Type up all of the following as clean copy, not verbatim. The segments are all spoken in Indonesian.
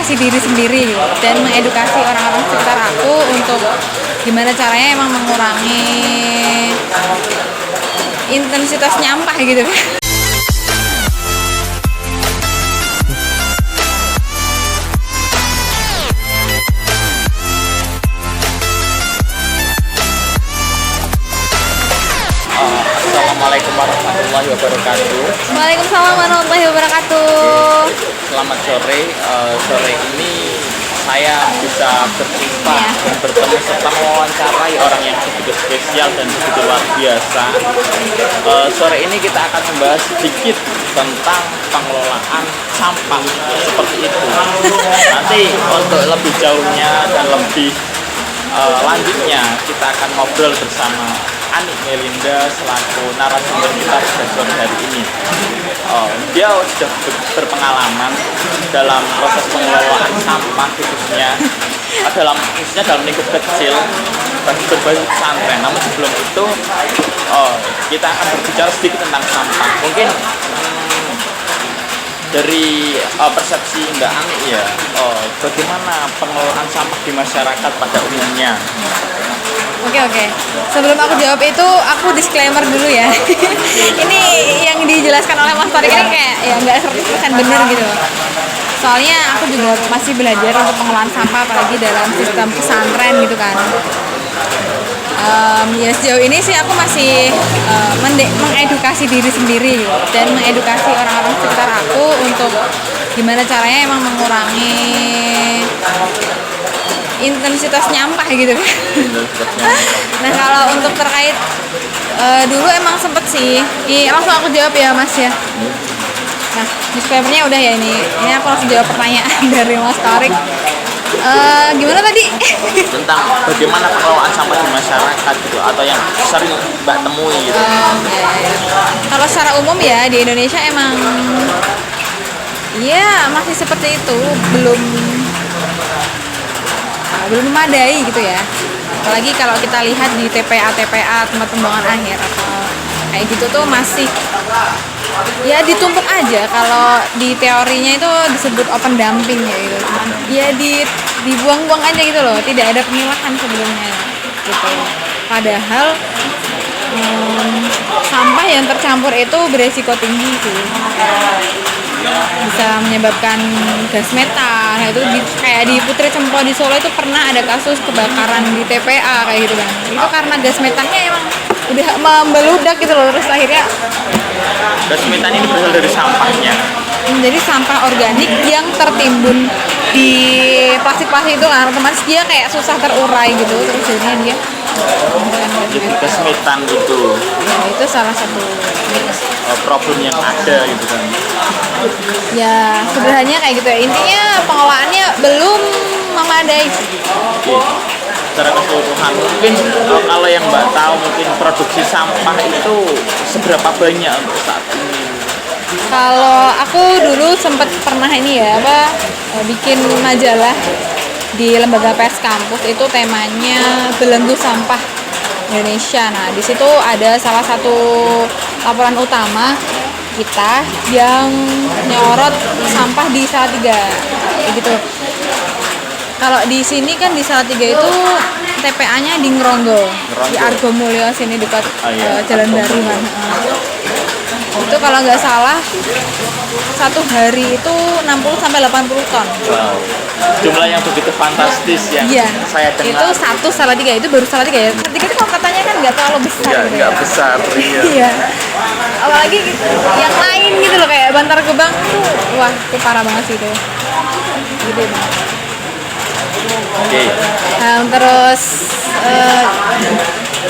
mengedukasi diri sendiri gitu, dan mengedukasi orang-orang sekitar aku untuk gimana caranya emang mengurangi intensitas nyampah gitu. Assalamualaikum warahmatullahi wabarakatuh. Waalaikumsalam warahmatullahi wabarakatuh. Selamat sore. Sore ini saya bisa berjumpa dan bertemu serta mewawancarai orang yang begitu spesial dan begitu luar biasa. Sore ini kita akan membahas sedikit tentang pengelolaan sampah seperti itu. Nanti untuk lebih jauhnya dan lebih lanjutnya kita akan ngobrol bersama Ani Melinda selaku narasumber kita pada sore hari ini. Dia sudah berpengalaman dalam proses pengelolaan sampah khususnya dalam lingkup kecil bagi berbagai pesantren. Namun sebelum itu kita akan berbicara sedikit tentang sampah. Mungkin dari persepsi Mbak Ani ya, bagaimana pengelolaan sampah di masyarakat pada umumnya? Oke. Sebelum aku jawab itu, aku disclaimer dulu ya. Ini yang dijelaskan oleh Mas Torik ini kayak ya nggak 100% benar gitu. Soalnya aku juga masih belajar untuk pengelolaan sampah, apalagi dalam sistem pesantren gitu kan. Ya sejauh ini sih aku masih mengedukasi diri sendiri gitu, dan mengedukasi orang-orang sekitar aku untuk gimana caranya emang mengurangi intensitas nyampah gitu kan. Nah kalau untuk terkait dulu emang sempet sih, langsung aku jawab ya Mas ya. Nah disclaimer-nya udah ya, ini aku langsung jawab pertanyaan dari Mas Torik. Gimana tadi? Tentang bagaimana pengelolaan sampah di masyarakat gitu, atau yang sering Mbak temui gitu. Kalau secara umum ya di Indonesia emang ya masih seperti itu, belum memadai gitu ya. Apalagi kalau kita lihat di TPA tempat pembuangan akhir atau kayak gitu tuh masih ya ditumpuk aja. Kalau di teorinya itu disebut open dumping ya gitu. Ya dibuang-buang aja gitu loh, tidak ada pemilahan sebelumnya gitu. Padahal sampah yang tercampur itu beresiko tinggi sih. Bisa menyebabkan gas metan. Itu kayak di Putri Cempo di Solo itu pernah ada kasus kebakaran di TPA kayak gitu kan. Itu karena gas metannya emang udah membeludak gitu loh, terus akhirnya gas metan ini berasal dari sampahnya. Jadi sampah organik yang tertimbun di plastik-plastik itu kan, otomatis dia kayak susah terurai gitu, terus jadinya dia jadi gas metan gitu. Ya, itu salah satu problem yang ada gitu kan. Ya sederhananya kayak gitu ya, intinya pengelolaannya belum memadai. Oke. Secara keseluruhan mungkin kalau yang Mbak tahu, mungkin produksi sampah itu seberapa banyak untuk saat ini? Kalau aku dulu sempat pernah ini ya bikin majalah di lembaga pers kampus, itu temanya belenggu sampah Indonesia. Nah di situ ada salah satu laporan utama kita yang nyorot sampah di Salatiga gitu. Kalau di sini kan di Salatiga itu TPA-nya di Ngeronggol, di Argomulyo sini dekat Jalan Baru kan. Itu kalau nggak salah satu hari itu 60-80 ton. Wow. Jumlah yang begitu fantastis yang saya dengar. Itu satu Salatiga, itu baru Salatiga ya. Salatiga itu kalau katanya kan nggak terlalu besar. Nggak besar. Iya. Apalagi yang lain gitu loh kayak Bantar Gebang tuh, wah itu parah banget sih itu. Gede banget. Oke. Nah, terus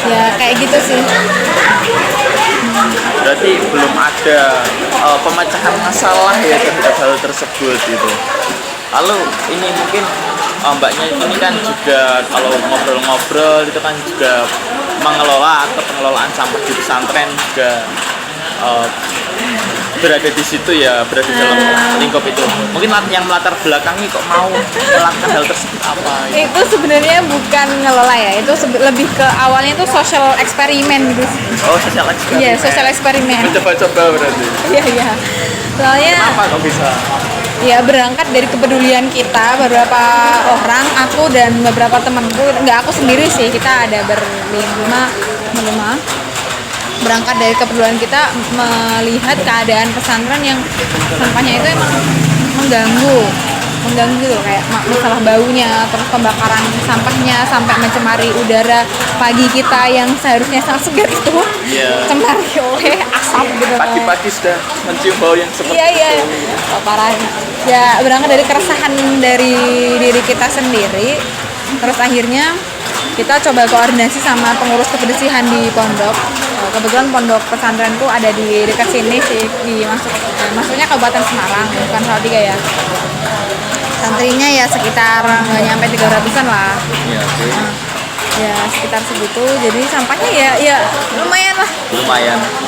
ya kayak gitu sih. Berarti belum ada pemecahan masalah ya terhadap hal tersebut gitu. Lalu ini mungkin Mbaknya ini kan juga kalau ngobrol-ngobrol itu kan juga mengelola atau pengelolaan sampah di pesantren juga berada di situ ya, berada dalam lingkup itu. Mungkin yang melatar belakangi kok mau melakukan hal tersebut apa? Itu sebenarnya bukan ngelola ya, itu lebih ke awalnya itu social eksperimen gitu. Oh, social eksperimen. Iya, social eksperimen. Mencoba-coba berarti. Iya. Soalnya kenapa kok bisa? ya berangkat dari kepedulian kita beberapa orang, aku dan beberapa temanku, nggak aku sendiri sih, kita ada berlima, berangkat dari kepedulian kita melihat keadaan pesantren yang sampahnya itu emang mengganggu gitu, kayak masalah baunya, terus pembakaran sampahnya sampai mencemari udara pagi kita yang seharusnya sangat segar itu, cemari oleh asap gitu. Pagi-pagi sudah mencium bau yang seperti iya. Oh, parah ya, berangkat dari keresahan dari diri kita sendiri, terus akhirnya kita coba koordinasi sama pengurus kebersihan di pondok. Kebetulan pondok pesantrenku ada di dekat sini sih, maksudnya Kabupaten Semarang, bukan Salatiga ya. Santrinya ya sekitar nggak nyampe 300-an lah. Iya, oke. Ya sekitar segitu, jadi sampahnya ya lumayan lah.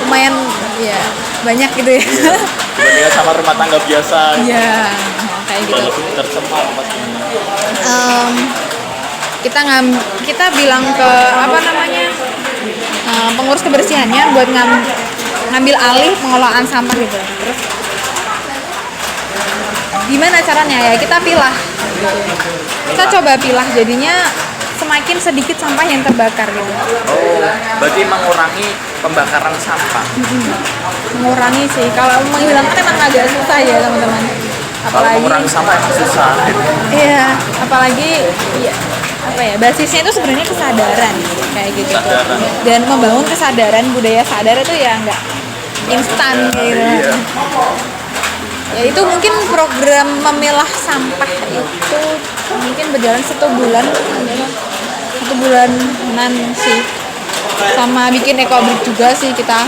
Lumayan ya, banyak gitu ya. Iya. Dibandingkan sama rumah tangga biasa. Iya, kayak gitu. Lebih tercemar pastinya. Kita bilang ke pengurus kebersihannya buat ngambil alih pengelolaan sampah gitu. Terus gimana caranya ya, kita pilah, kita coba pilah, jadinya semakin sedikit sampah yang terbakar gitu. Oh, berarti mengurangi pembakaran sampah. Mengurangi sih, kalau menghilangkan emang agak susah ya teman-teman. Kalau mengurangi sampah emang susah. Iya, apalagi ya, basisnya itu sebenarnya kesadaran kayak gitu. Dan membangun kesadaran, budaya sadar itu ya nggak instan gitu. Iya. Ya itu mungkin program memilah sampah itu mungkin berjalan 1 bulanan sih, sama bikin ekobrik juga sih kita.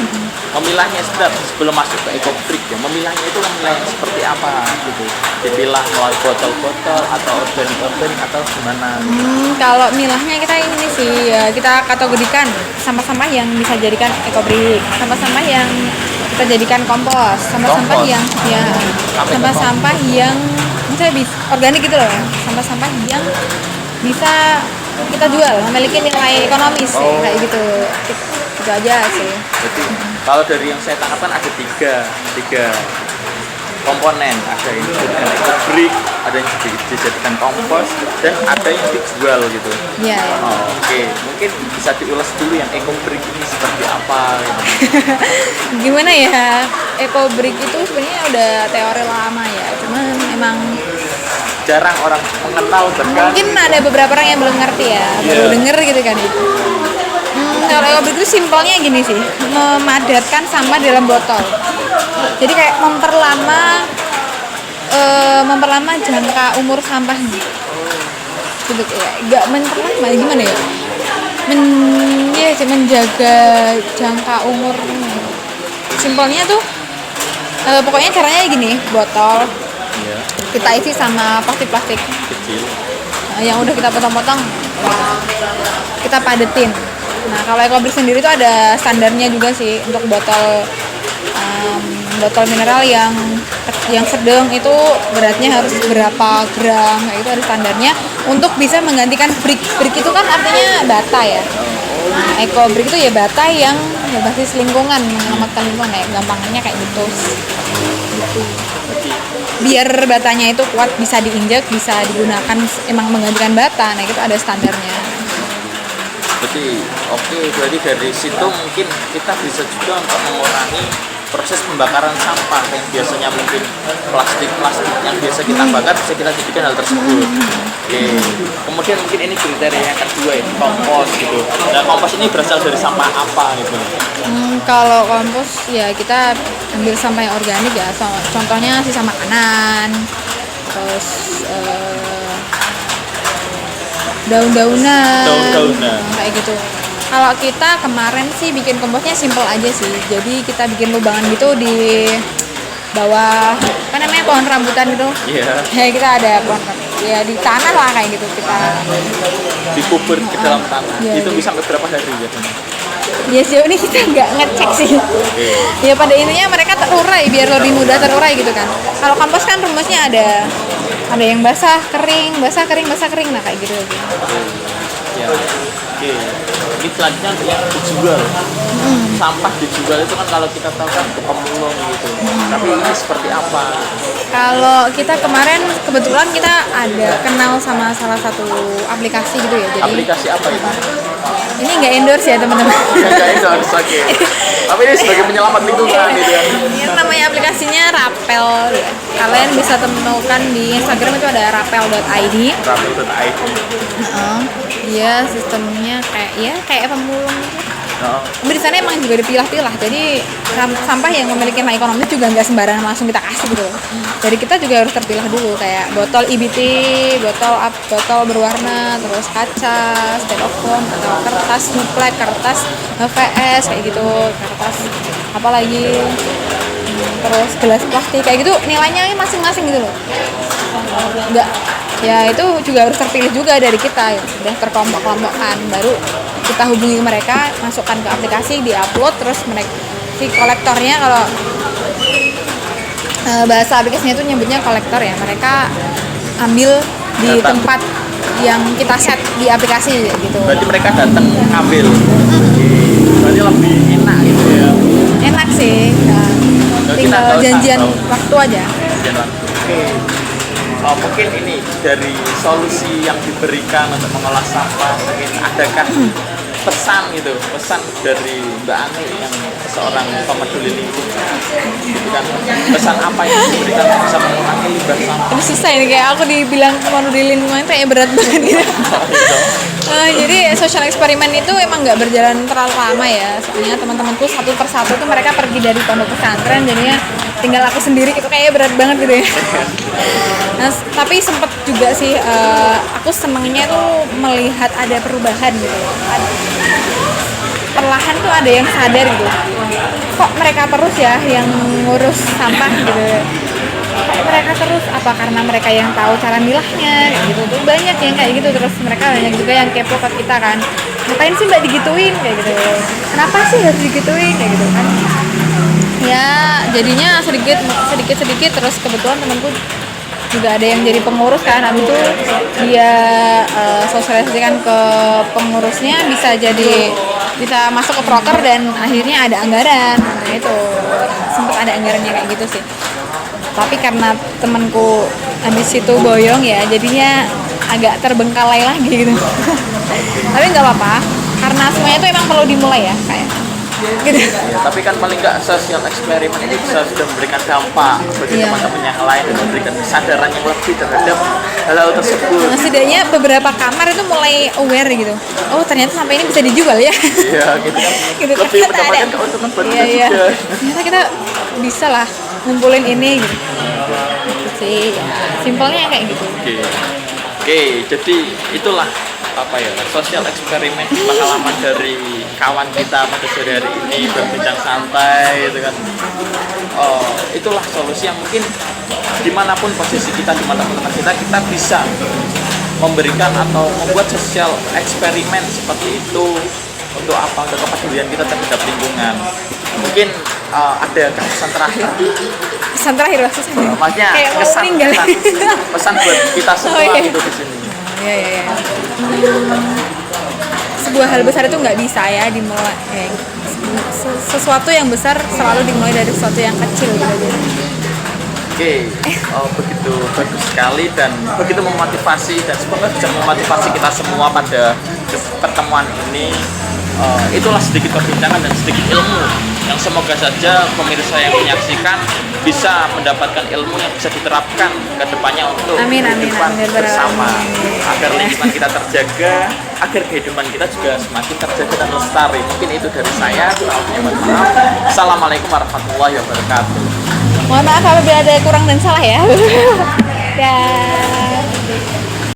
Memilahnya sebelum masuk ke ekobrik ya, memilahnya itu memilahnya seperti apa gitu, dipilah melalui botol-botol atau organik atau gimana gitu. Kalau milahnya kita ini sih ya, kita kategorikan sampah-sampah yang bisa jadikan ekobrik, sampah-sampah yang kita jadikan kompos, sampah-sampah yang ya sampah-sampah yang misalnya organik gitu loh ya, sampah-sampah yang bisa kita jual, memiliki nilai ekonomis kayak gitu. Itu aja sih. Jadi kalau dari yang saya tangkap kan ada tiga komponen, ada yang dijadikan ekobrik, ada yang dijadikan kompos, dan ada yang dijual gitu. Iya. Oh, oke. Mungkin bisa diulas dulu yang ekobrik ini seperti apa gitu. Gimana ya, ekobrik itu sebenarnya udah teori lama ya, cuman emang jarang orang mengenal, bahkan mungkin ada beberapa orang yang belum ngerti ya, baru denger gitu kan itu. Kalau ekobrik itu simpelnya gini sih, memadatkan sampah dalam botol. Jadi kayak memperlama jangka umur sampahnya. Gitu ya, nggak memperlama, gimana ya? Menjaga jangka umur. Simpelnya tuh, pokoknya caranya gini, botol kita isi sama plastik kecil yang udah kita potong-potong, kita padetin. Nah kalau ekobrik sendiri itu ada standarnya juga sih untuk botol mineral yang sedang itu beratnya harus berapa gram, kayak itu ada standarnya untuk bisa menggantikan brick itu kan artinya bata ya. Nah, ekobrik itu ya bata yang berbasis lingkungan, menyelamatkan lingkungan, kayak gampangnya kayak gitu. Biar batanya itu kuat, bisa diinjak, bisa digunakan, emang menggantikan bata. Nah itu ada standarnya. Berarti dari situ mungkin kita bisa juga untuk mengurangi proses pembakaran sampah yang biasanya mungkin plastik yang biasa kita bakar bisa kita jadikan hal tersebut. Oke. Kemudian mungkin ini kriteria yang kedua ya, kompos gitu. Nah kompos ini berasal dari sampah apa gitu? Kalau kompos ya kita ambil sampah yang organik ya, contohnya sisa makanan, terus daun-daunan kayak gitu. Kalau kita kemarin sih bikin komposnya simple aja sih, jadi kita bikin lubangan gitu di bawah pohon rambutan gitu. Kayak kita ada pohon ya di tanah lah kayak gitu, kita dikubur ke dalam tanah. Itu bisa sampai berapa hari biasanya? Ya sejauh ini kita nggak ngecek sih. Ya pada intinya mereka terurai biar lebih mudah terurai gitu kan. Kalau kompos kan rumusnya ada yang basah kering, basah kering, nah kayak gitu. Ya. Oke. Ini selanjutnya yang dijual. Sampah dijual itu kan kalau kita tahu kan ke pemulung gitu. Tapi ini seperti apa? Kalau kita kemarin kebetulan kita ada kenal sama salah satu aplikasi gitu ya. Jadi Aplikasi apa itu? ini nggak endorse ya teman-teman. Enggak itu harus oke. Tapi ini sebagai penyelamat lingkungan gitu ya. Ini namanya aplikasinya Rapel ya. Kalian bisa temukan di Instagram itu ada rapel.id. Rapel.id. Dia sistemnya kayak pemulung gitu. Oh. Tapi di sana emang juga dipilah-pilah. Jadi sampah yang memiliki nilai ekonomis juga nggak sembarangan langsung kita kasih gitu loh. Jadi kita juga harus terpilah dulu kayak botol EBT, botol berwarna, terus kaca, styrofoam atau kertas ngeplek, kertas HVS kayak gitu, kertas apalagi terus gelas plastik kayak gitu nilainya masing-masing gitu loh. Nggak ya itu juga harus terpilih juga dari kita ya. Udah terkelompok-kelompokkan baru kita hubungi mereka, masukkan ke aplikasi, diupload, terus mereka si kolektornya kalau bahasa aplikasinya itu nyebutnya kolektor ya, mereka ambil di Datang. tempat yang kita set di aplikasi gitu. Berarti mereka datang ngambil. Berarti lebih enak gitu ya. Enak sih, nah, Kita tinggal nggak usah janjian tahu. waktu aja. Oke. Mungkin ini dari solusi yang diberikan untuk mengolah sampah, mungkin adakah pesan gitu, pesan dari Mbak Ani yang seorang pemeduli lingkungan, gitu kan? Pesan apa yang diberikan untuk bisa mengurangi limbah sampah? Ini susah ini kayak aku dibilang peduli lingkungan kayak berat banget gitu. Jadi social eksperimen itu emang nggak berjalan terlalu lama ya. Soalnya teman-temanku satu persatu tuh mereka pergi dari pondok pesantren, jadinya tinggal aku sendiri itu kayak berat banget gitu ya. Nah, tapi sempet juga sih aku senengnya tuh melihat ada perubahan gitu. Perlahan tuh ada yang sadar gitu. Kok mereka terus ya yang ngurus sampah gitu. Kok mereka terus apa karena mereka yang tahu cara milahnya kayak gitu tuh banyak yang kayak gitu, terus mereka banyak juga yang kepo ke kita kan, ngapain sih mbak digituin kayak gitu, kenapa sih harus digituin kayak gitu kan ya. Jadinya sedikit terus kebetulan temanku juga ada yang jadi pengurus kan, habis itu dia sosialisasikan ke pengurusnya, bisa masuk ke proker dan akhirnya ada anggaran. Nah itu sempat ada anggarannya kayak gitu sih. Tapi karena temanku habis itu boyong ya, jadinya agak terbengkalai lagi gitu. Tapi nggak apa-apa, karena semuanya itu emang perlu dimulai ya, kayak gitu. Ya, tapi kan paling nggak sosial eksperimen ini bisa sudah memberikan dampak bagi Iya. teman-teman yang lain dan memberikan kesadaran yang lebih terhadap hal-hal tersebut. Nah, setidaknya beberapa kamar itu mulai aware gitu. Oh ternyata sampah ini bisa dijual ya. Iya, gitu kan. Gitu, Lebih ternyata mendapatkan ada. keuntungan buat Iya, kita iya. juga. Ternyata kita bisa lah ngumpulin ini gitu. Gitu sih, ya. Simpelnya kayak gitu. Oke, jadi itulah apa ya, sosial eksperimen pengalaman dari kawan kita pada sore hari ini berbincang santai gitu kan. Itulah solusi yang mungkin dimanapun posisi kita, dimanapun tempat kita bisa memberikan atau membuat sosial eksperimen seperti itu. Untuk apa? Untuk kepedulian kita terhadap lingkungan. Mungkin ada kesan terakhir. Pesan terakhir lah susah. Maksudnya Kayak mau kesan, meninggal. pesan buat kita semua iya. gitu di sini. Iya. Sebuah hal besar itu nggak bisa ya dimulai. Sesuatu yang besar selalu dimulai dari sesuatu yang kecil gitu aja. Oke, begitu bagus sekali dan begitu memotivasi, dan semoga bisa memotivasi kita semua pada pertemuan ini. Itulah sedikit perbincangan dan sedikit ilmu yang semoga saja pemirsa yang menyaksikan bisa mendapatkan ilmu yang bisa diterapkan ke depannya untuk kehidupan bersama, agar lingkungan kita terjaga, agar kehidupan kita juga semakin terjaga dan lestari. Mungkin itu dari saya. Assalamualaikum warahmatullahi wabarakatuh. Mohon maaf apabila ada kurang dan salah ya. Ya.